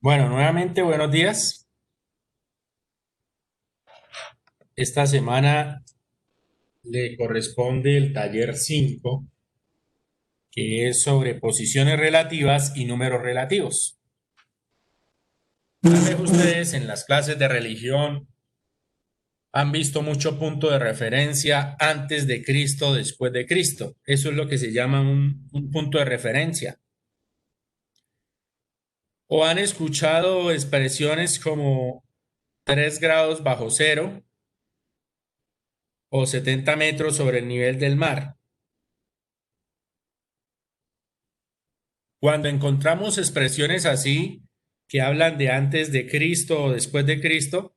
Bueno, nuevamente buenos días. Esta semana le corresponde el taller 5, que es sobre posiciones relativas y números relativos. Tal vez ustedes en las clases de religión han visto mucho punto de referencia antes de Cristo, después de Cristo. Eso es lo que se llama un punto de referencia. O han escuchado expresiones como 3 grados bajo cero o 70 metros sobre el nivel del mar. Cuando encontramos expresiones así que hablan de antes de Cristo o después de Cristo,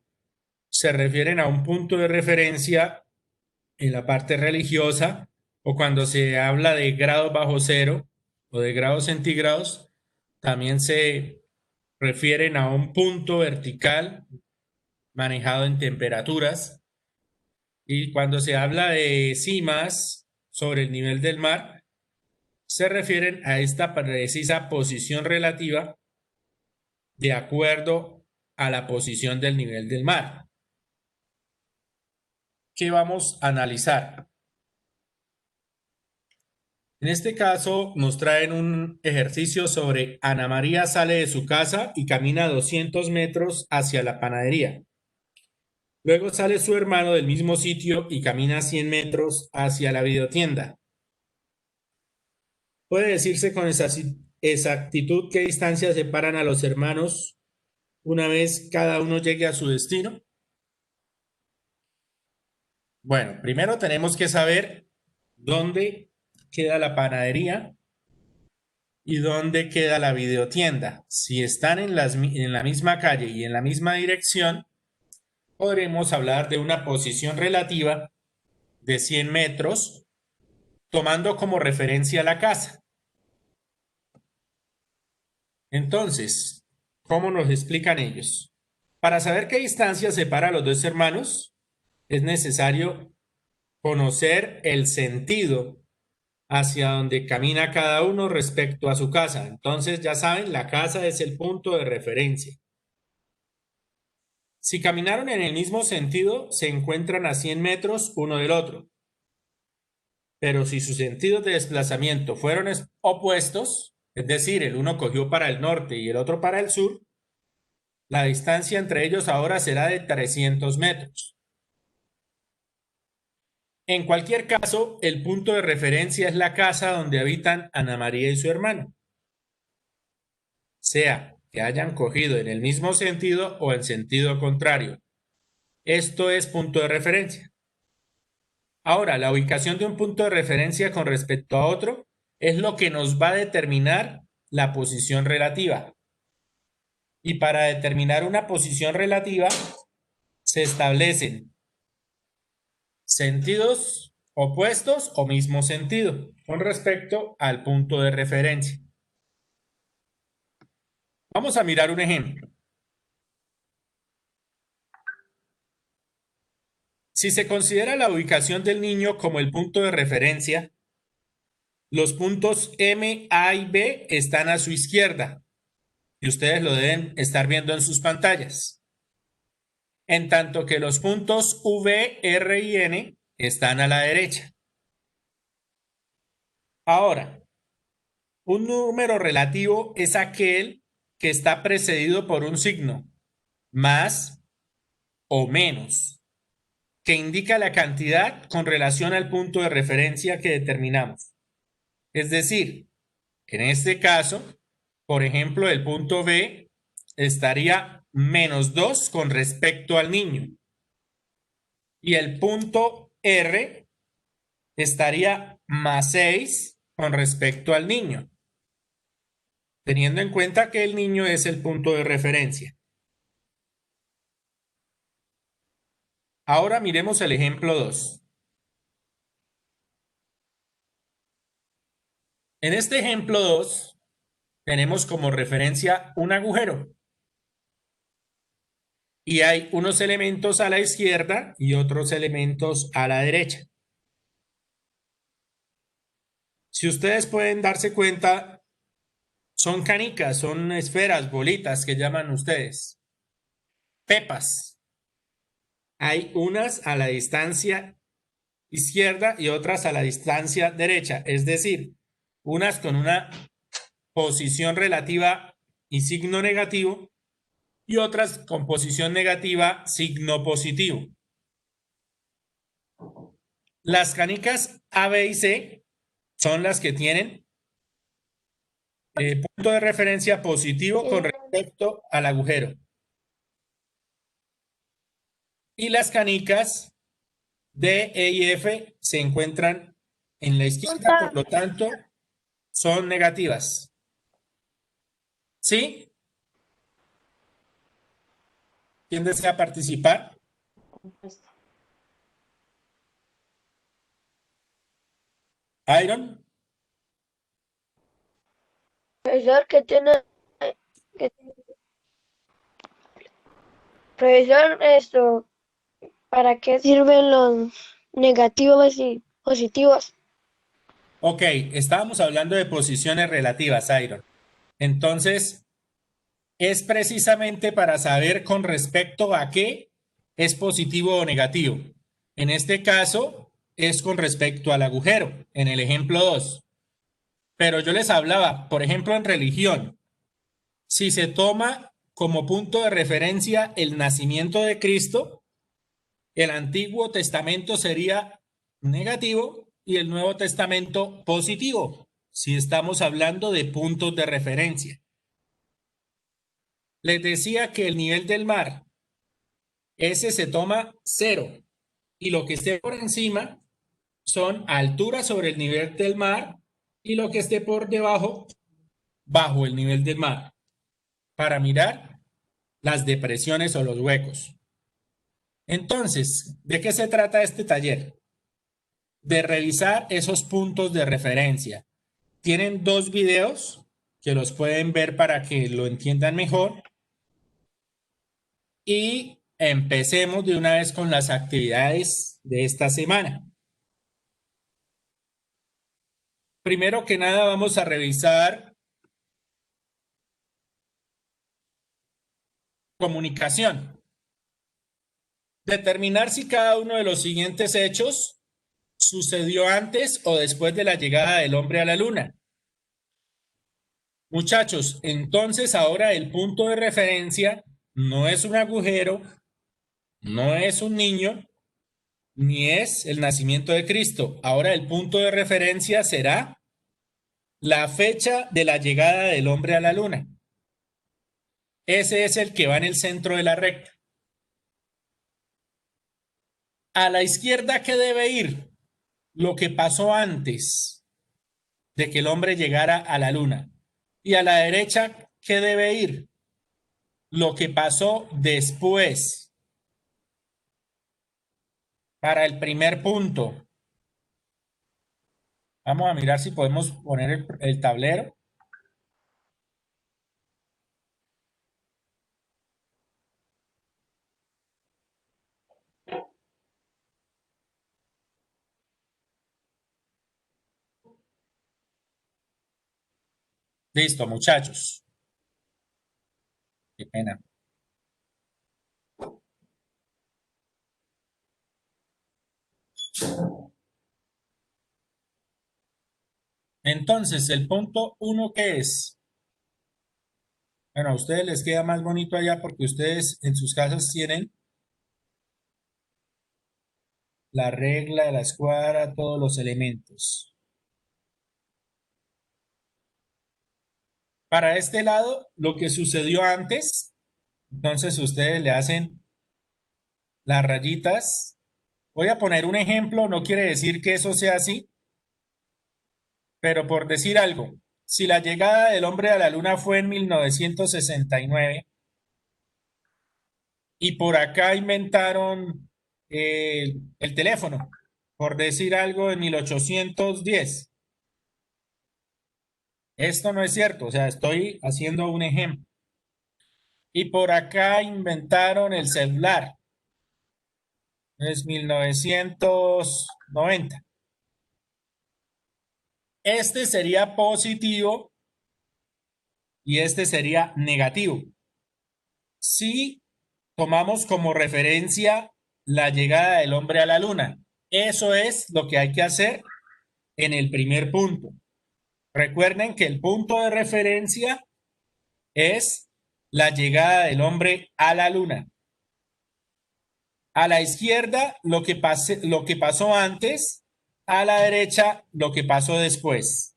se refieren a un punto de referencia en la parte religiosa, o cuando se habla de grados bajo cero o de grados centígrados, también se refieren a un punto vertical manejado en temperaturas. Y cuando se habla de cimas sobre el nivel del mar, se refieren a esta precisa posición relativa de acuerdo a la posición del nivel del mar. ¿Qué vamos a analizar? En este caso nos traen un ejercicio sobre Ana María sale de su casa y camina 200 metros hacia la panadería. Luego sale su hermano del mismo sitio y camina 100 metros hacia la videotienda. ¿Puede decirse con exactitud qué distancia separan a los hermanos una vez cada uno llegue a su destino? Bueno, primero tenemos que saber dónde queda la panadería y dónde queda la videotienda. Si están en la misma calle y en la misma dirección, podremos hablar de una posición relativa de 100 metros, tomando como referencia la casa. Entonces, ¿cómo nos explican ellos? Para saber qué distancia separa a los dos hermanos, es necesario conocer el sentido hacia donde camina cada uno respecto a su casa. Entonces, ya saben, la casa es el punto de referencia. Si caminaron en el mismo sentido, se encuentran a 100 metros uno del otro. Pero si sus sentidos de desplazamiento fueron opuestos, es decir, el uno cogió para el norte y el otro para el sur, la distancia entre ellos ahora será de 300 metros. En cualquier caso, el punto de referencia es la casa donde habitan Ana María y su hermano, sea que hayan cogido en el mismo sentido o en sentido contrario. Esto es punto de referencia. Ahora, la ubicación de un punto de referencia con respecto a otro es lo que nos va a determinar la posición relativa. Y para determinar una posición relativa se establecen sentidos opuestos o mismo sentido con respecto al punto de referencia. Vamos a mirar un ejemplo. Si se considera la ubicación del niño como el punto de referencia, los puntos M, A y B están a su izquierda y ustedes lo deben estar viendo en sus pantallas, en tanto que los puntos V, R y N están a la derecha. Ahora, un número relativo es aquel que está precedido por un signo, más o menos, que indica la cantidad con relación al punto de referencia que determinamos. Es decir, en este caso, por ejemplo, el punto B estaría -2 con respecto al niño y el punto R estaría +6 con respecto al niño, teniendo en cuenta que el niño es el punto de referencia. Ahora miremos el ejemplo 2. En este ejemplo 2 tenemos como referencia un agujero y hay unos elementos a la izquierda y otros elementos a la derecha. Si ustedes pueden darse cuenta, Son canicas, son esferas, bolitas que llaman ustedes. Pepas. Hay unas a la distancia izquierda y otras a la distancia derecha, es decir, unas con una posición relativa y signo negativo y otras con posición negativa, signo positivo. Las canicas A, B y C son las que tienen punto de referencia positivo con respecto al agujero. Y las canicas D, E y F se encuentran en la izquierda, por lo tanto, son negativas. ¿Sí? ¿Quién desea participar? Iron. Profesor, que- profesor, esto, ¿para qué sirven los negativos y positivos? Ok, estábamos hablando de posiciones relativas, Iron. Entonces, es precisamente para saber con respecto a qué es positivo o negativo. En este caso, es con respecto al agujero, en el ejemplo 2. Pero yo les hablaba, por ejemplo, en religión, si se toma como punto de referencia el nacimiento de Cristo, el Antiguo Testamento sería negativo y el Nuevo Testamento positivo, si estamos hablando de puntos de referencia. Les decía que el nivel del mar, ese se toma 0 y lo que esté por encima son alturas sobre el nivel del mar y lo que esté por debajo, bajo el nivel del mar, para mirar las depresiones o los huecos. Entonces, ¿de qué se trata este taller? De revisar esos puntos de referencia. Tienen 2 videos que los pueden ver para que lo entiendan mejor. Y empecemos de una vez con las actividades de esta semana. Primero que nada vamos a revisar comunicación. Determinar si cada uno de los siguientes hechos sucedió antes o después de la llegada del hombre a la luna. Muchachos, entonces ahora el punto de referencia no es un agujero, no es un niño, ni es el nacimiento de Cristo. Ahora el punto de referencia será la fecha de la llegada del hombre a la luna. Ese es el que va en el centro de la recta. A la izquierda, ¿qué debe ir? Lo que pasó antes de que el hombre llegara a la luna. Y a la derecha, ¿qué debe ir? Lo que pasó después. Para el primer punto, vamos a mirar si podemos poner el tablero. Listo, muchachos. Qué pena. Entonces, el punto 1, ¿qué es? Bueno, a ustedes les queda más bonito allá porque ustedes en sus casas tienen la regla, la escuadra, todos los elementos. Para este lado, lo que sucedió antes, entonces ustedes le hacen las rayitas. Voy a poner un ejemplo, no quiere decir que eso sea así, pero por decir algo, si la llegada del hombre a la luna fue en 1969 y por acá inventaron el teléfono, por decir algo, en 1810. Esto no es cierto, o sea, estoy haciendo un ejemplo. Y por acá inventaron el celular, es 1990. Este sería positivo y este sería negativo. Si tomamos como referencia la llegada del hombre a la luna, eso es lo que hay que hacer en el primer punto. Recuerden que el punto de referencia es la llegada del hombre a la luna. A la izquierda lo que pasó antes, a la derecha lo que pasó después.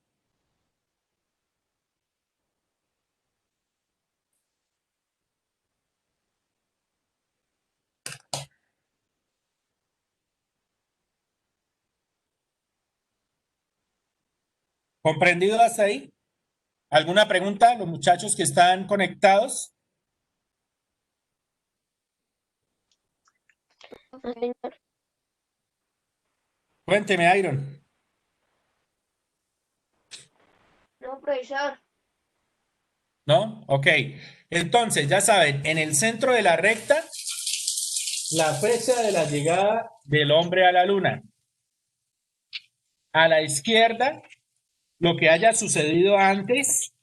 ¿Comprendido hasta ahí? ¿Alguna pregunta, los muchachos que están conectados? No, señor. Cuénteme, Iron. No, profesor. ¿No? Ok. Entonces, ya saben, en el centro de la recta, la fecha de la llegada del hombre a la luna. A la izquierda, lo que haya sucedido antes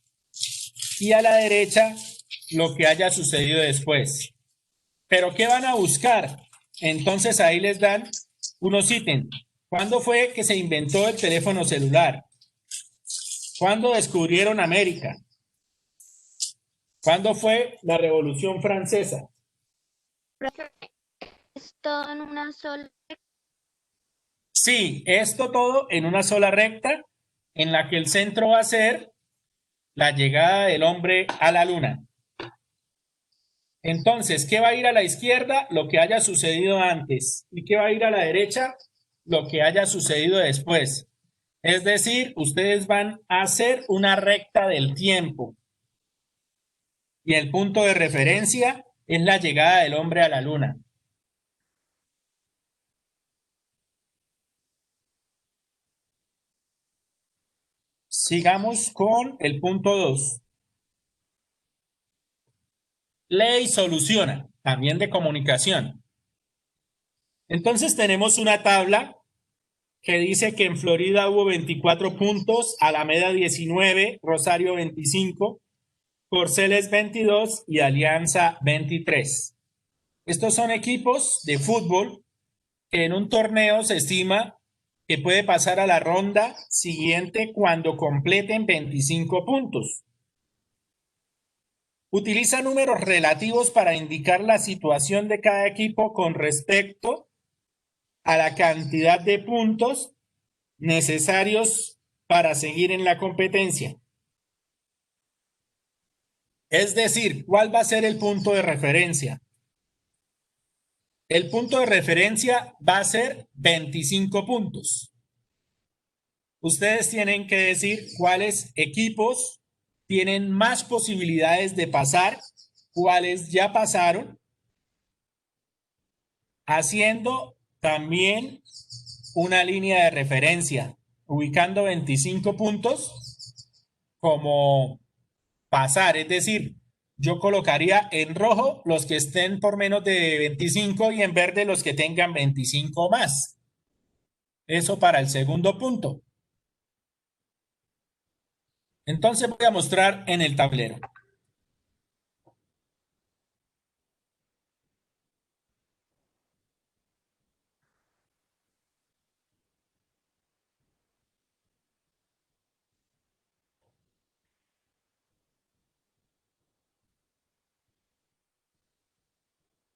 y a la derecha, lo que haya sucedido después. ¿Pero qué van a buscar? Entonces ahí les dan unos ítems. ¿Cuándo fue que se inventó el teléfono celular? ¿Cuándo descubrieron América? ¿Cuándo fue la Revolución Francesa? Es todo en una sola. Sí, esto todo en una sola recta en la que el centro va a ser la llegada del hombre a la luna. Entonces, ¿qué va a ir a la izquierda? Lo que haya sucedido antes. ¿Y qué va a ir a la derecha? Lo que haya sucedido después. Es decir, ustedes van a hacer una recta del tiempo. Y el punto de referencia es la llegada del hombre a la luna. Sigamos con el punto 2. Lee y soluciona, también de comunicación. Entonces tenemos una tabla que dice que en Florida hubo 24 puntos, Alameda 19, Rosario 25, Corceles 22 y Alianza 23. Estos son equipos de fútbol que en un torneo se estima que puede pasar a la ronda siguiente cuando completen 25 puntos. Utiliza números relativos para indicar la situación de cada equipo con respecto a la cantidad de puntos necesarios para seguir en la competencia. Es decir, ¿cuál va a ser el punto de referencia? El punto de referencia va a ser 25 puntos. Ustedes tienen que decir cuáles equipos tienen más posibilidades de pasar, cuáles ya pasaron, haciendo también una línea de referencia, ubicando 25 puntos como pasar, es decir, yo colocaría en rojo los que estén por menos de 25 y en verde los que tengan 25 más. Eso para el segundo punto. Entonces voy a mostrar en el tablero.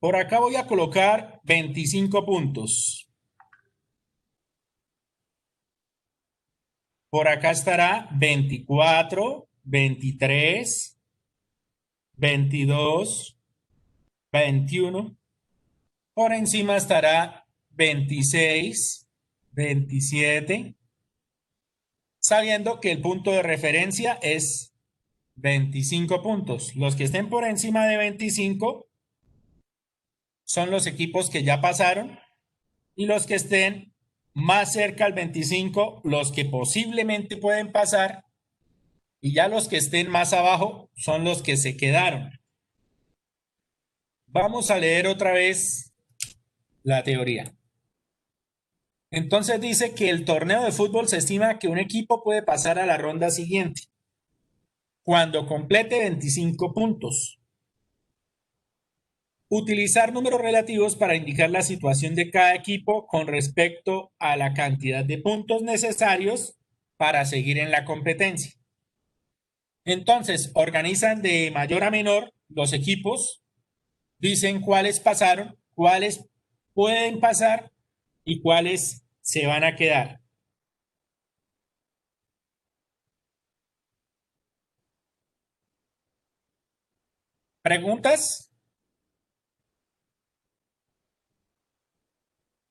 Por acá voy a colocar 25 puntos. Por acá estará 24, 23, 22, 21. Por encima estará 26, 27, sabiendo que el punto de referencia es 25 puntos. Los que estén por encima de 25 son los equipos que ya pasaron y los que estén más cerca al 25, los que posiblemente pueden pasar, y ya los que estén más abajo son los que se quedaron. Vamos a leer otra vez la teoría. Entonces dice que el torneo de fútbol se estima que un equipo puede pasar a la ronda siguiente. cuando complete 25 puntos. Utilizar números relativos para indicar la situación de cada equipo con respecto a la cantidad de puntos necesarios para seguir en la competencia. Entonces, organizan de mayor a menor los equipos, dicen cuáles pasaron, cuáles pueden pasar y cuáles se van a quedar. ¿Preguntas?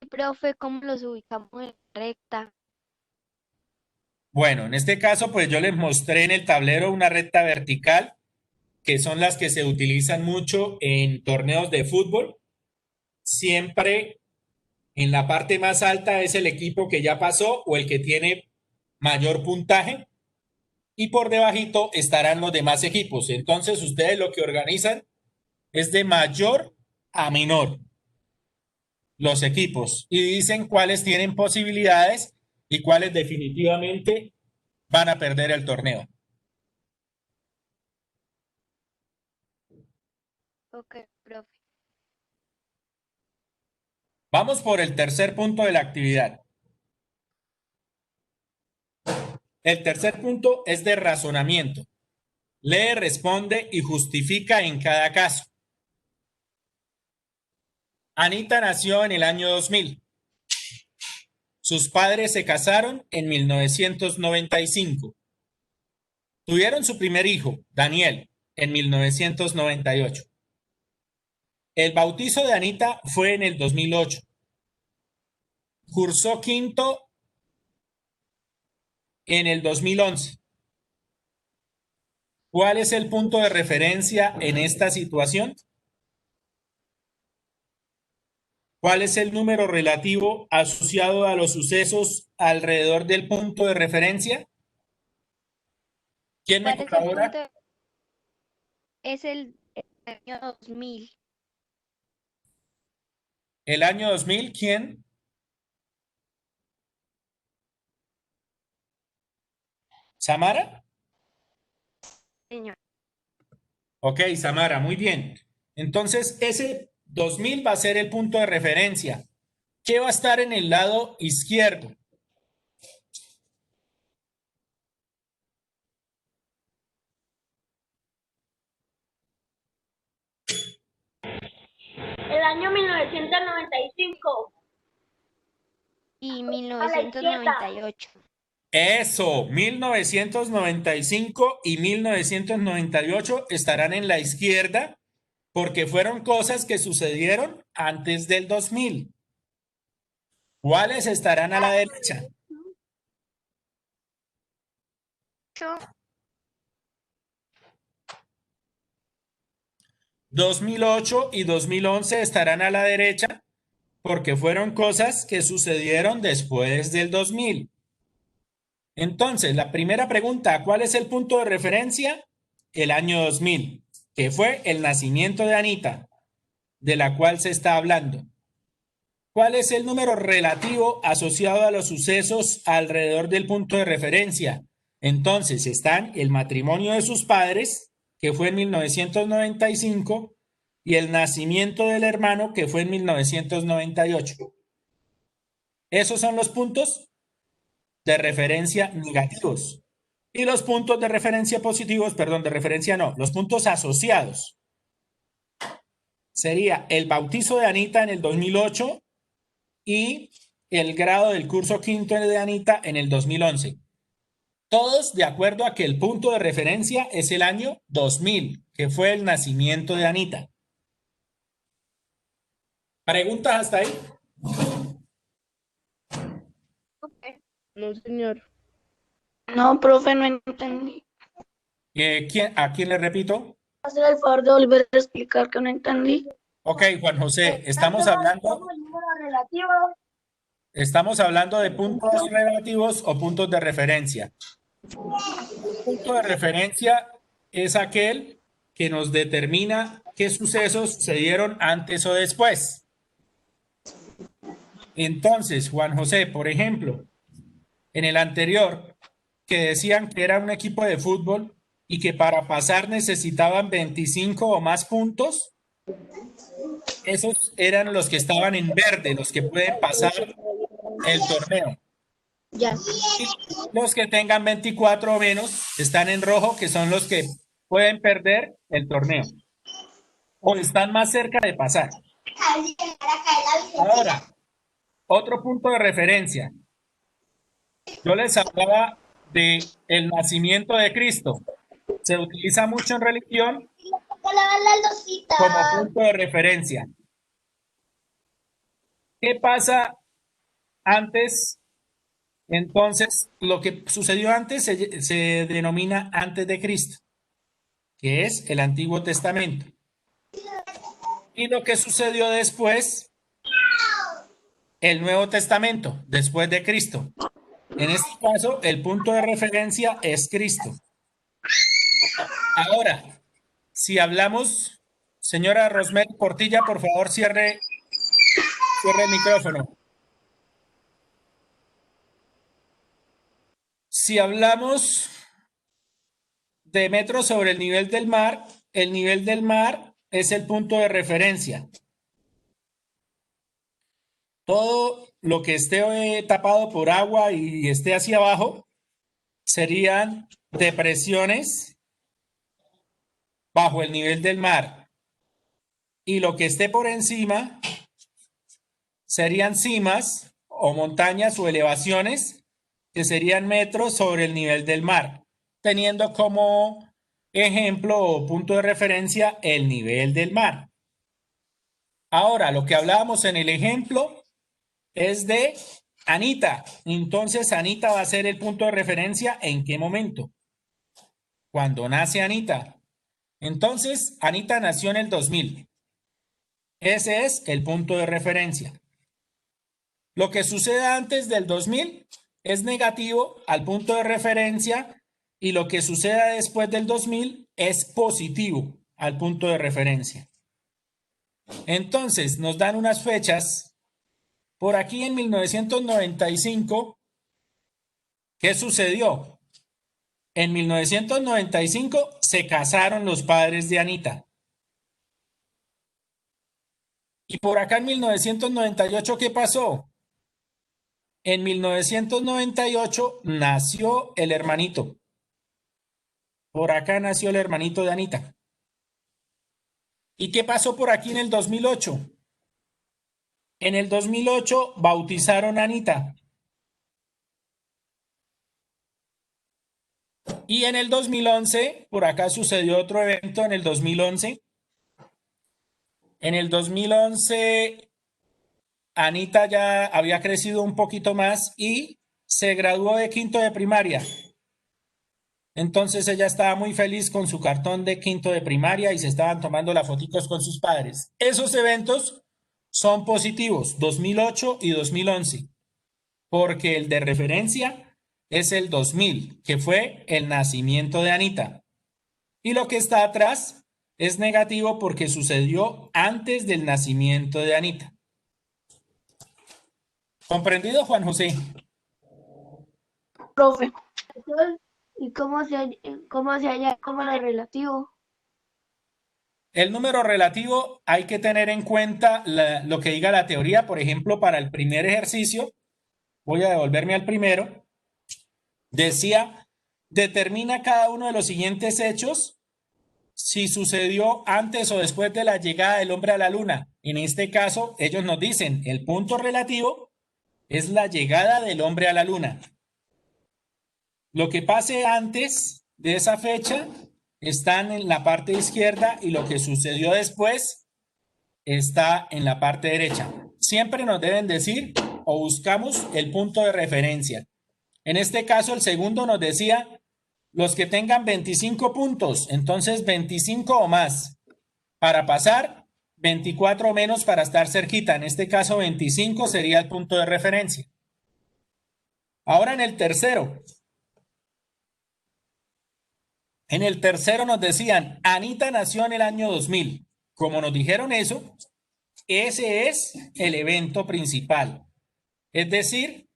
Profe, ¿cómo los ubicamos en recta? Bueno, en este caso, pues yo les mostré en el tablero una recta vertical, que son las que se utilizan mucho en torneos de fútbol. Siempre en la parte más alta es el equipo que ya pasó o el que tiene mayor puntaje y por debajito estarán los demás equipos. Entonces ustedes lo que organizan es de mayor a menor los equipos y dicen cuáles tienen posibilidades y cuáles definitivamente van a perder el torneo. Ok, profe. Vamos por el tercer punto de la actividad. El tercer punto es de razonamiento. Lee, responde y justifica en cada caso. Anita nació en el año 2000. Sus padres se casaron en 1995. Tuvieron su primer hijo, Daniel, en 1998. El bautizo de Anita fue en el 2008. Cursó quinto en el 2011. ¿Cuál es el punto de referencia en esta situación? ¿Cuál es el número relativo asociado a los sucesos alrededor del punto de referencia? ¿Quién me ¿Cuál es el colabora? punto? Es el año 2000. El año 2000, ¿quién? ¿Samara? Señor. Ok, Samara, muy bien. Entonces, ese 2000 va a ser el punto de referencia. ¿Qué va a estar en el lado izquierdo? El año 1995. Y A la izquierda. 1998. Eso, 1995 y 1998 estarán en la izquierda porque fueron cosas que sucedieron antes del 2000. ¿Cuáles estarán a la derecha? 2008 y 2011 estarán a la derecha porque fueron cosas que sucedieron después del 2000. Entonces, la primera pregunta, ¿cuál es el punto de referencia? El año 2000, que fue el nacimiento de Anita, de la cual se está hablando. ¿Cuál es el número relativo asociado a los sucesos alrededor del punto de referencia? Entonces, están el matrimonio de sus padres, que fue en 1995, y el nacimiento del hermano, que fue en 1998. Esos son los puntos de referencia negativos. Y los puntos de referencia positivos, perdón, de referencia no, los puntos asociados. Sería el bautizo de Anita en el 2008 y el grado del curso quinto de Anita en el 2011. Todos de acuerdo a que el punto de referencia es el año 2000, que fue el nacimiento de Anita. ¿Preguntas hasta ahí? No, señor. No, profe, no entendí. ¿A quién le repito? Hacer el favor de volver a explicar que no entendí. Ok, Juan José, estamos hablando de puntos relativos o puntos de referencia. Un punto de referencia es aquel que nos determina qué sucesos se dieron antes o después. Entonces, Juan José, por ejemplo, en el anterior, que decían que era un equipo de fútbol, y que para pasar necesitaban 25 o más puntos, esos eran los que estaban en verde, los que pueden pasar el torneo. Ya. Y los que tengan 24 o menos están en rojo, que son los que pueden perder el torneo o están más cerca de pasar. Ahora, otro punto de referencia. Yo les hablaba de el nacimiento de Cristo. Se utiliza mucho en religión como punto de referencia. ¿Qué pasa antes? Entonces, lo que sucedió antes se denomina antes de Cristo, que es el Antiguo Testamento. Y lo que sucedió después, el Nuevo Testamento, después de Cristo. En este caso, el punto de referencia es Cristo. Ahora, si hablamos, señora Rosemary Portilla, por favor, cierre el micrófono. Si hablamos de metros sobre el nivel del mar es el punto de referencia. Todo lo que esté tapado por agua y esté hacia abajo serían depresiones bajo el nivel del mar. Y lo que esté por encima serían cimas o montañas o elevaciones que serían metros sobre el nivel del mar, teniendo como ejemplo o punto de referencia el nivel del mar. Ahora, lo que hablábamos en el ejemplo es de Anita. Entonces, Anita va a ser el punto de referencia ¿en qué momento? Cuando nace Anita. Entonces, Anita nació en el 2000. Ese es el punto de referencia. Lo que suceda antes del 2000 es negativo al punto de referencia y lo que suceda después del 2000 es positivo al punto de referencia. Entonces, nos dan unas fechas. Por aquí en 1995, ¿qué sucedió? En 1995 se casaron los padres de Anita. Y por acá en 1998, ¿qué pasó? En 1998 nació el hermanito. Por acá nació el hermanito de Anita. ¿Y qué pasó por aquí en el 2008? En el 2008 bautizaron a Anita. Y en el 2011, por acá sucedió otro evento en el 2011. En el 2011, Anita ya había crecido un poquito más y se graduó de quinto de primaria. Entonces ella estaba muy feliz con su cartón de quinto de primaria y se estaban tomando las fotitos con sus padres. Esos eventos son positivos, 2008 y 2011, porque el de referencia es el 2000, que fue el nacimiento de Anita. Y lo que está atrás es negativo porque sucedió antes del nacimiento de Anita. ¿Comprendido, Juan José? Profe, ¿Y cómo se halla como lo relativo? El número relativo hay que tener en cuenta lo que diga la teoría. Por ejemplo, para el primer ejercicio, voy a devolverme al primero, decía, determina cada uno de los siguientes hechos si sucedió antes o después de la llegada del hombre a la luna. En este caso, ellos nos dicen, el punto relativo es la llegada del hombre a la luna. Lo que pase antes de esa fecha están en la parte izquierda y lo que sucedió después está en la parte derecha. Siempre nos deben decir o buscamos el punto de referencia. En este caso, el segundo nos decía los que tengan 25 puntos, entonces 25 o más para pasar, 24 o menos para estar cerquita. En este caso, 25 sería el punto de referencia. Ahora en el tercero. En el tercero nos decían, Anita nació en el año 2000. Como nos dijeron eso, ese es el evento principal. Es decir,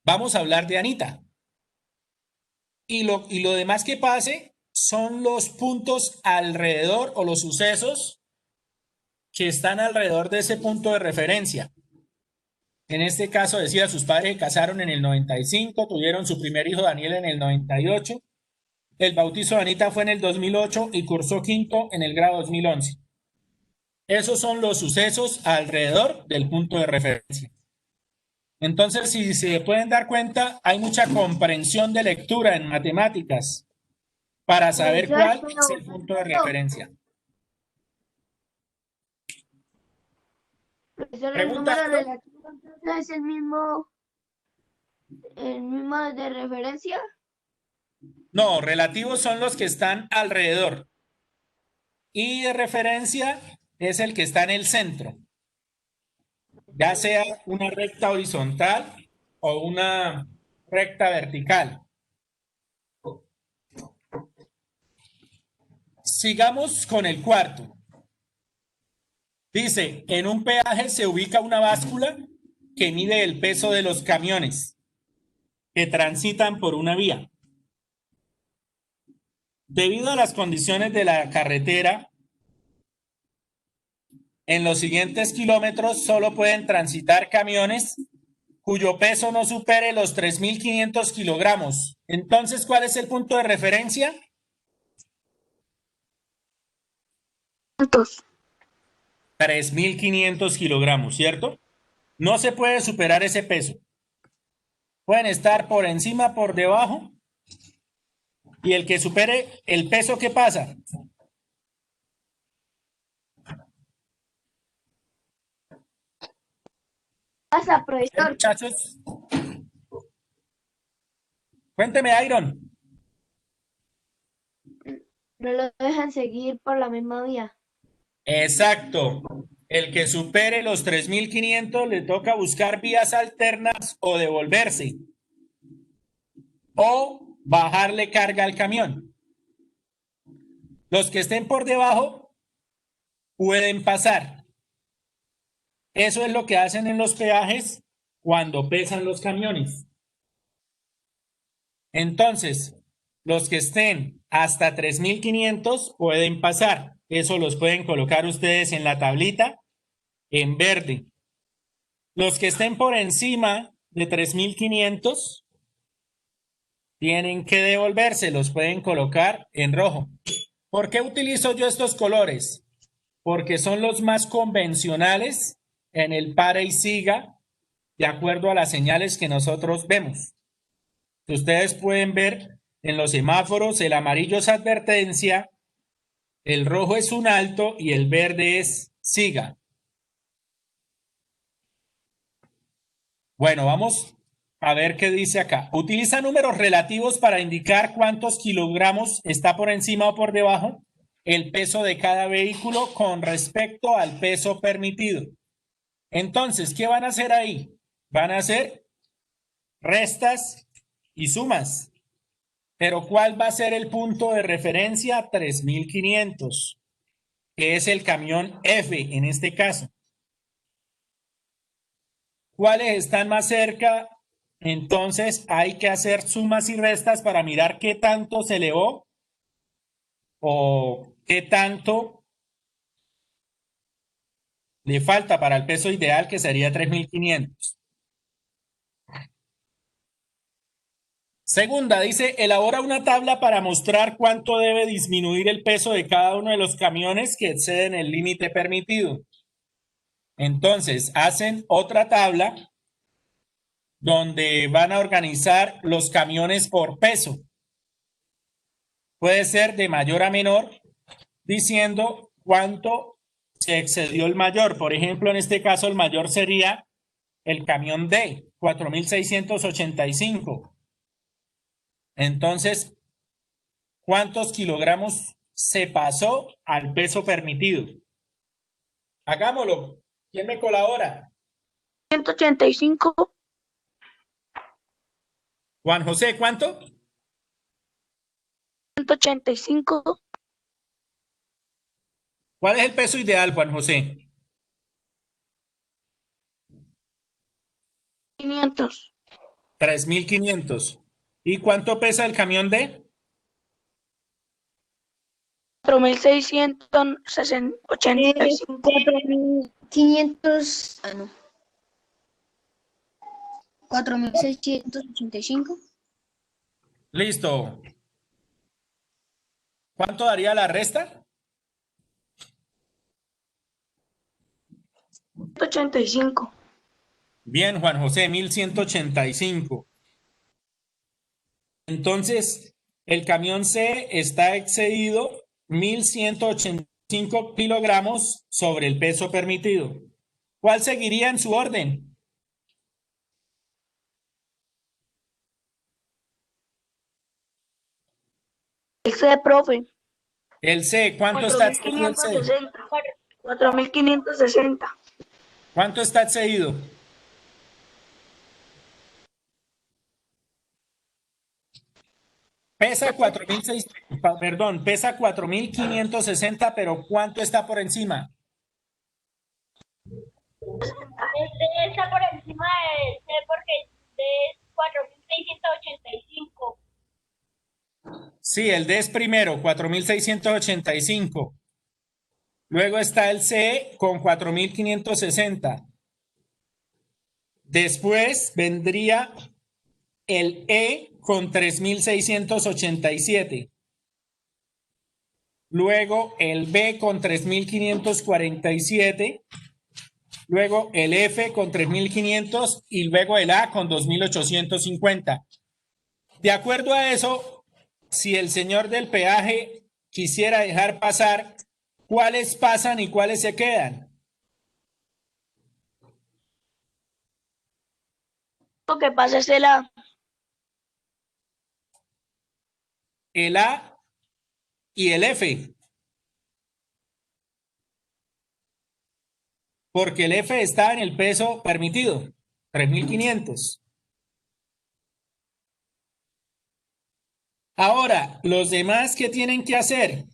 vamos a hablar de Anita. Y lo demás que pase son los puntos alrededor o los sucesos que están alrededor de ese punto de referencia. En este caso decía, sus padres se casaron en el 95, tuvieron su primer hijo Daniel en el 98, el bautizo de Anita fue en el 2008 y cursó quinto en el grado 2011. Esos son los sucesos alrededor del punto de referencia. Entonces, si se pueden dar cuenta, hay mucha comprensión de lectura en matemáticas para saber Profesor, cuál es el punto de pero, referencia. profesor, el Pregunta, número Aaron. relativo entonces es el mismo de referencia. No, relativos son los que están alrededor. Y de referencia es el que está en el centro, ya sea una recta horizontal o una recta vertical. Sigamos con el cuarto. Dice, en un peaje se ubica una báscula que mide el peso de los camiones que transitan por una vía. Debido a las condiciones de la carretera, en los siguientes kilómetros solo pueden transitar camiones cuyo peso no supere los 3.500 kilogramos. Entonces, ¿cuál es el punto de referencia? ¿Cuántos? 3.500 kilogramos, ¿cierto? No se puede superar ese peso. Pueden estar por encima, por debajo, y el que supere el peso, ¿qué pasa? Pasa, profesor. Muchachos, cuénteme, Iron. No lo dejan seguir por la misma vía. Exacto. El que supere los 3.500 le toca buscar vías alternas o devolverse o bajarle carga al camión. Los que estén por debajo pueden pasar. Eso es lo que hacen en los peajes cuando pesan los camiones. Entonces, los que estén hasta 3.500 pueden pasar. Eso los pueden colocar ustedes en la tablita en verde. Los que estén por encima de 3.500 tienen que devolverse, los pueden colocar en rojo. ¿Por qué utilizo yo estos colores? Porque son los más convencionales en el pare y siga, de acuerdo a las señales que nosotros vemos. Ustedes pueden ver en los semáforos, el amarillo es advertencia, el rojo es un alto y el verde es siga. Bueno, vamos a ver qué dice acá. Utiliza números relativos para indicar cuántos kilogramos está por encima o por debajo el peso de cada vehículo con respecto al peso permitido. Entonces, ¿qué van a hacer ahí? Van a hacer restas y sumas. Pero ¿cuál va a ser el punto de referencia? 3.500, que es el camión F en este caso. ¿Cuáles están más cerca? Entonces hay que hacer sumas y restas para mirar qué tanto se elevó o qué tanto le falta para el peso ideal, que sería 3.500. Segunda, dice, elabora una tabla para mostrar cuánto debe disminuir el peso de cada uno de los camiones que exceden el límite permitido. Entonces, hacen otra tabla donde van a organizar los camiones por peso. Puede ser de mayor a menor, diciendo cuánto se excedió el mayor. Por ejemplo, en este caso, el mayor sería el camión D, 4.685. Entonces, ¿cuántos kilogramos se pasó al peso permitido? Hagámoslo. ¿Quién me colabora? 185. Juan José, ¿cuánto? 185. ¿Cuál es el peso ideal, Juan José? 500. 3.500. ¿Y cuánto pesa el camión D? 4.685. 4.500, no, 4.685. Listo. ¿Cuánto daría la resta? 185. Bien, Juan José, 1185. Entonces, el camión C está excedido 1185 kilogramos sobre el peso permitido. ¿Cuál seguiría en su orden? El C, profe. El C, ¿cuánto está excedido el C? 4.560. 4.560. ¿Cuánto está excedido? Pesa 4.600, perdón, pesa 4.560, pero ¿cuánto está por encima? Está por encima del C porque es 4.685. Sí, el D es primero, 4.685. Luego está el C con 4.560. Después vendría el E con 3.687. Luego el B con 3.547. Luego el F con 3.500 y luego el A con 2.850. De acuerdo a eso, si el señor del peaje quisiera dejar pasar, ¿cuáles pasan y cuáles se quedan? Lo que pasa es el A. El A y el F. Porque el F está en el peso permitido, 3.500. Ahora, los demás, ¿qué tienen que hacer?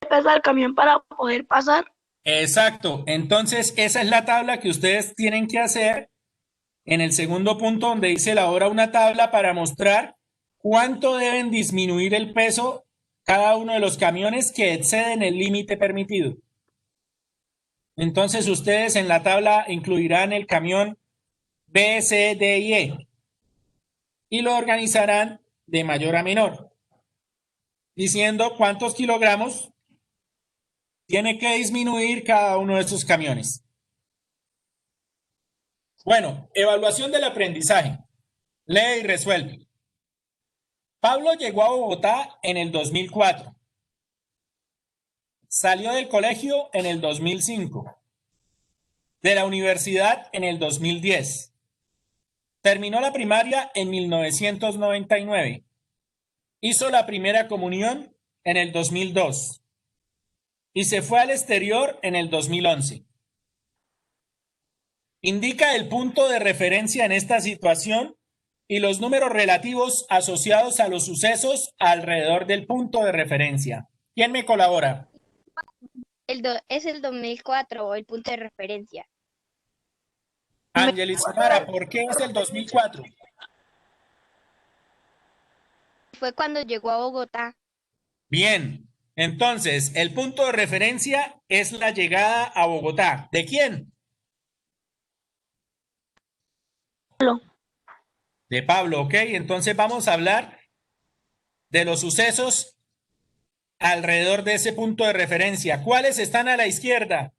Pesa el camión para poder pasar. Exacto. Entonces, esa es la tabla que ustedes tienen que hacer en el segundo punto, donde dice la hora una tabla para mostrar cuánto deben disminuir el peso cada uno de los camiones que exceden el límite permitido. Entonces, ustedes en la tabla incluirán el camión B, C, D y E y lo organizarán de mayor a menor, diciendo cuántos kilogramos tiene que disminuir cada uno de estos camiones. Bueno, evaluación del aprendizaje. Lee y resuelve. Pablo llegó a Bogotá en el 2004. Salió del colegio en el 2005. De la universidad en el 2010. Terminó la primaria en 1999. Hizo la primera comunión en el 2002. Y se fue al exterior en el 2011. Indica el punto de referencia en esta situación y los números relativos asociados a los sucesos alrededor del punto de referencia. ¿Quién me colabora? Es el 2004 el punto de referencia. Ángelis Samara, ¿por qué es el 2004? Fue cuando llegó a Bogotá. Bien, entonces el punto de referencia es la llegada a Bogotá. ¿De quién? Pablo. De Pablo, ok. Entonces vamos a hablar de los sucesos alrededor de ese punto de referencia. ¿Cuáles están a la izquierda?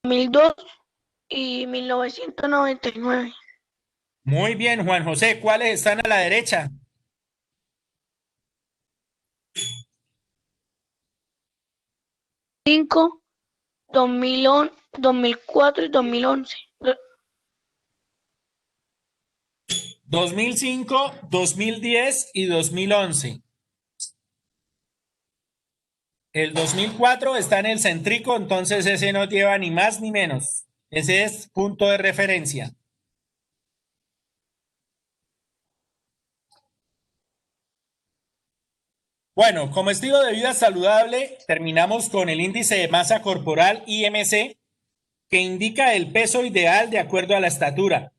$1.002 y 1999. Muy bien, Juan José. ¿Cuáles están a la derecha? $5, 2004 y 2011. 2005, 2010 y 2011. El 2004 está en el céntrico, entonces ese no lleva ni más ni menos. Ese es punto de referencia. Bueno, como estilo de vida saludable, terminamos con el índice de masa corporal IMC, que indica el peso ideal de acuerdo a la estatura.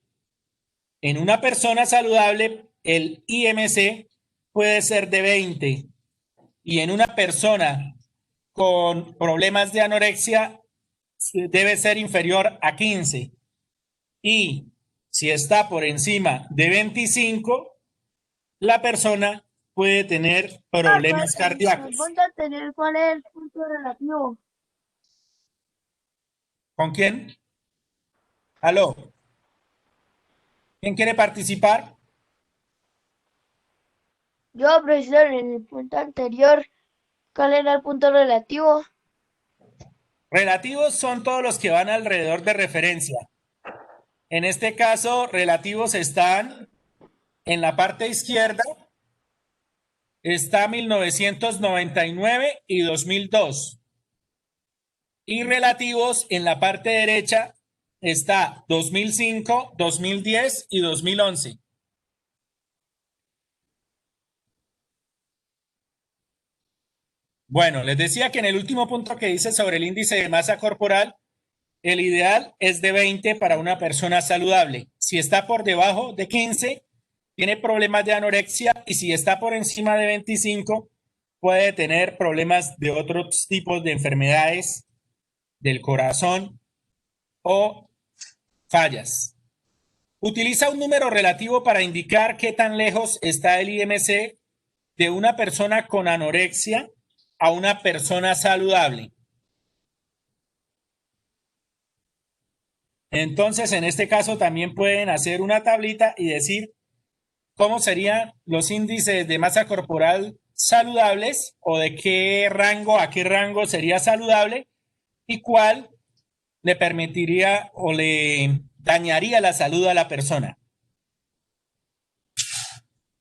En una persona saludable, el IMC puede ser de 20 y en una persona con problemas de anorexia debe ser inferior a 15. Y si está por encima de 25, la persona puede tener problemas En el cardíacos. punto anterior, ¿cuál es el punto relativo? ¿Con quién? ¿Aló? ¿Quién quiere participar? Yo, profesor, en el punto anterior, ¿cuál era el punto relativo? Relativos son todos los que van alrededor de referencia. En este caso, relativos están en la parte izquierda, está 1999 y 2002. Y relativos en la parte derecha está 2005, 2010 y 2011. Bueno, les decía que en el último punto que dice sobre el índice de masa corporal, el ideal es de 20 para una persona saludable. Si está por debajo de 15, tiene problemas de anorexia, y si está por encima de 25, puede tener problemas de otros tipos de enfermedades del corazón o fallas. Utiliza un número relativo para indicar qué tan lejos está el IMC de una persona con anorexia a una persona saludable. Entonces, en este caso también pueden hacer una tablita y decir cómo serían los índices de masa corporal saludables, o de qué rango a qué rango sería saludable y cuál le permitiría o le dañaría la salud a la persona.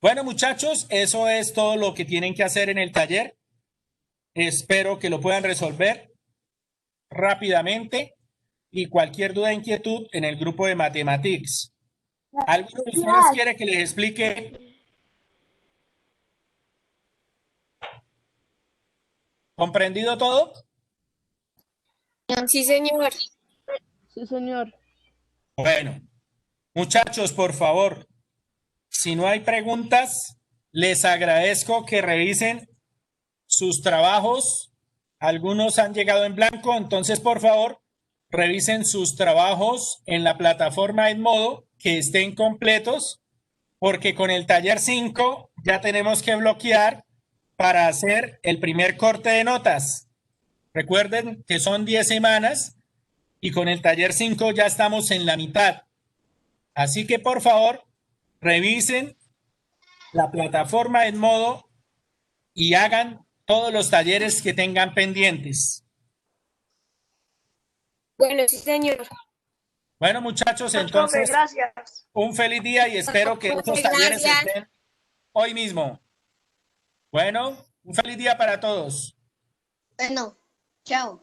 Bueno, muchachos, eso es todo lo que tienen que hacer en el taller. Espero que lo puedan resolver rápidamente, y cualquier duda o inquietud en el grupo de Mathematics. ¿Alguno de ustedes quiere que les explique? ¿Comprendido todo? Sí, señor. Sí, señor. Bueno, muchachos, por favor, si no hay preguntas, les agradezco que revisen sus trabajos. Algunos han llegado en blanco, entonces, por favor, revisen sus trabajos en la plataforma Edmodo, que estén completos, porque con el taller 5 ya tenemos que bloquear para hacer el primer corte de notas. Recuerden que son 10 semanas y con el taller 5 ya estamos en la mitad. Así que, por favor, revisen la plataforma Edmodo y hagan todos los talleres que tengan pendientes. Bueno, sí, señor. Bueno, muchachos, Profe, entonces, gracias. un feliz día y espero que Profe, estos talleres gracias. estén hoy mismo. Bueno, un feliz día para todos. Bueno, chao.